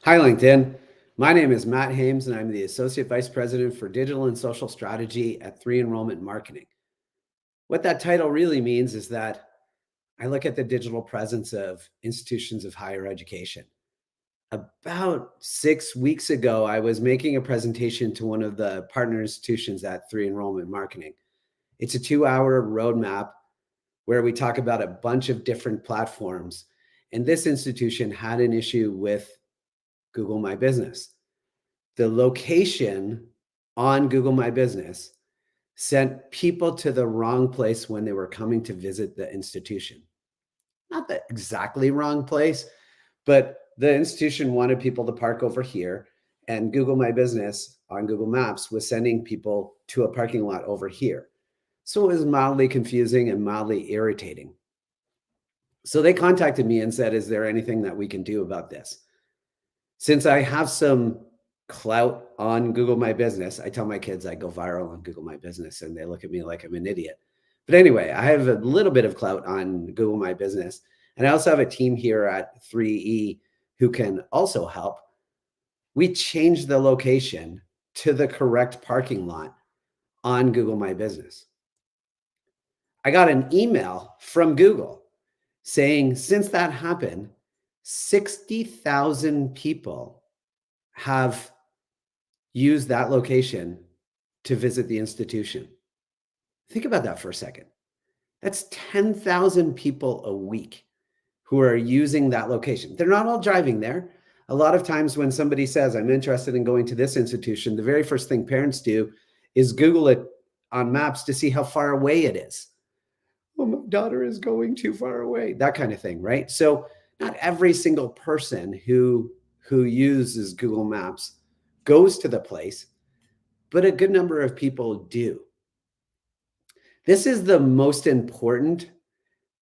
Hi, LinkedIn. My name is Matt Hames, and I'm the Associate Vice President for Digital and Social Strategy at 3Enrollment Marketing. What that title really means is that I look at the digital presence of institutions of higher education. About 6 weeks ago, I was making a presentation to one of the partner institutions at 3Enrollment Marketing. It's a 2-hour roadmap where we talk about a bunch of different platforms. And this institution had an issue with Google My Business. The location on Google My Business sent people to the wrong place when they were coming to visit the institution. Not the exactly wrong place, but the institution wanted people to park over here, and Google My Business on Google Maps was sending people to a parking lot over here. So it was mildly confusing and mildly irritating. So they contacted me and said, is there anything that we can do about this? Since I have some clout on Google My Business, I tell my kids I go viral on Google My Business, and they look at me like I'm an idiot. But anyway, I have a little bit of clout on Google My Business. And I also have a team here at 3E who can also help. We changed the location to the correct parking lot on Google My Business. I got an email from Google saying, since that happened, 60,000 people have used that location to visit the institution. Think about that for a second. That's 10,000 people a week who are using that location. They're not all driving there. A lot of times when somebody says, I'm interested in going to this institution, the very first thing parents do is Google it on maps to see how far away it is. Oh, my daughter is going too far away, that kind of thing, right? So not every single person who uses Google Maps goes to the place, but a good number of people do. This is the most important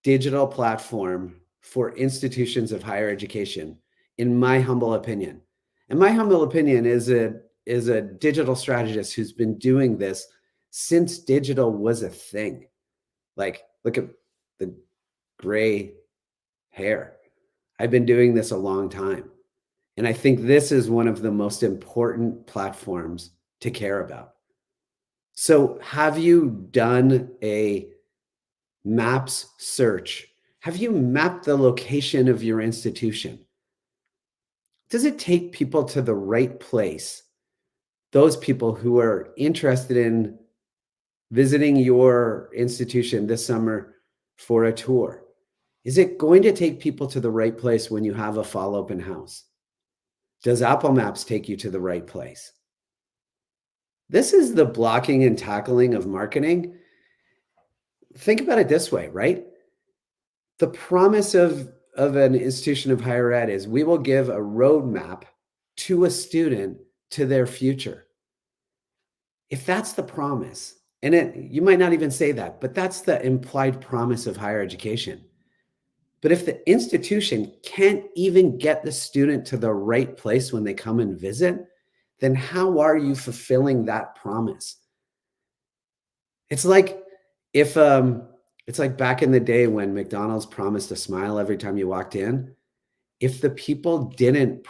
digital platform for institutions of higher education, in my humble opinion. And my humble opinion is a digital strategist who's been doing this since digital was a thing. Like, look at the gray hair. I've been doing this a long time. And I think this is one of the most important platforms to care about. So have you done a maps search? Have you mapped the location of your institution? Does it take people to the right place? Those people who are interested in visiting your institution this summer for a tour. Is it going to take people to the right place when you have a fall open house? Does Apple Maps take you to the right place? This is the blocking and tackling of marketing. Think about it this way, right? The promise of an institution of higher ed is we will give a roadmap to a student to their future. If that's the promise, and you might not even say that, but that's the implied promise of higher education. But if the institution can't even get the student to the right place when they come and visit, then how are you fulfilling that promise? It's like it's like back in the day when McDonald's promised a smile every time you walked in. If the people didn't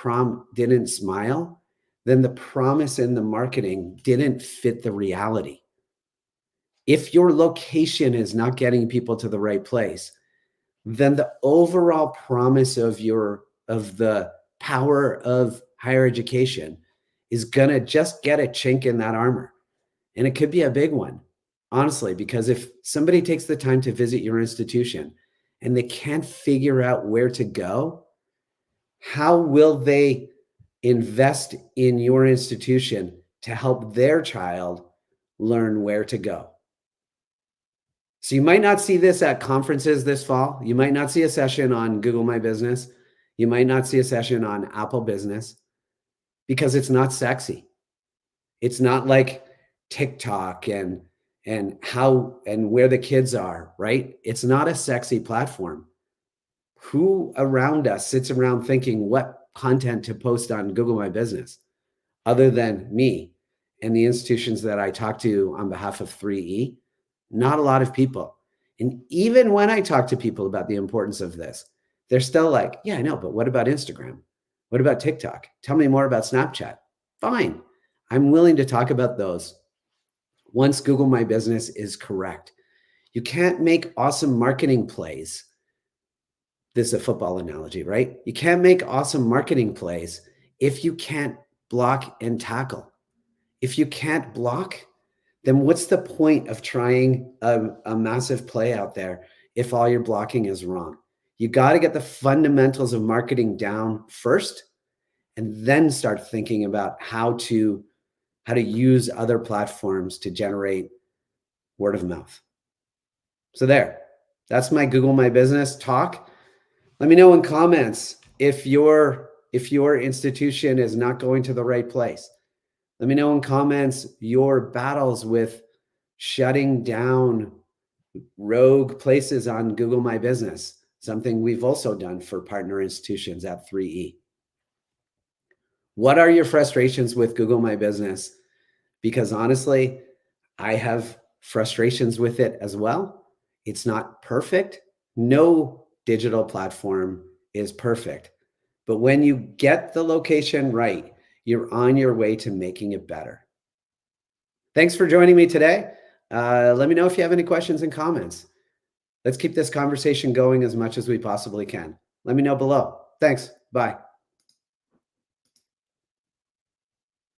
smile, then the promise in the marketing didn't fit the reality. If your location is not getting people to the right place, then the overall promise of the power of higher education is going to just get a chink in that armor. And it could be a big one, honestly, because if somebody takes the time to visit your institution and they can't figure out where to go, how will they invest in your institution to help their child learn where to go? So you might not see this at conferences this fall. You might not see a session on Google My Business. You might not see a session on Apple Business because it's not sexy. It's not like TikTok and how and where the kids are, right? It's not a sexy platform. Who around us sits around thinking what content to post on Google My Business other than me and the institutions that I talk to on behalf of 3E? Not a lot of people. And even when I talk to people about the importance of this, they're still like, yeah, I know, but what about Instagram? What about TikTok? Tell me more about Snapchat. Fine. I'm willing to talk about those once Google My Business is correct. You can't make awesome marketing plays. This is a football analogy, right? You can't make awesome marketing plays if you can't block and tackle. If you can't block, then what's the point of trying a massive play out there if all your blocking is wrong? You got to get the fundamentals of marketing down first, and then start thinking about how to use other platforms to generate word of mouth. So that's my Google My Business talk. Let me know in comments if your institution is not going to the right place. Let me know in comments your battles with shutting down rogue places on Google My Business, something we've also done for partner institutions at 3E. What are your frustrations with Google My Business? Because honestly, I have frustrations with it as well. It's not perfect. No digital platform is perfect. But when you get the location right, you're on your way to making it better. Thanks for joining me today. Let me know if you have any questions and comments. Let's keep this conversation going as much as we possibly can. Let me know below. Thanks. Bye.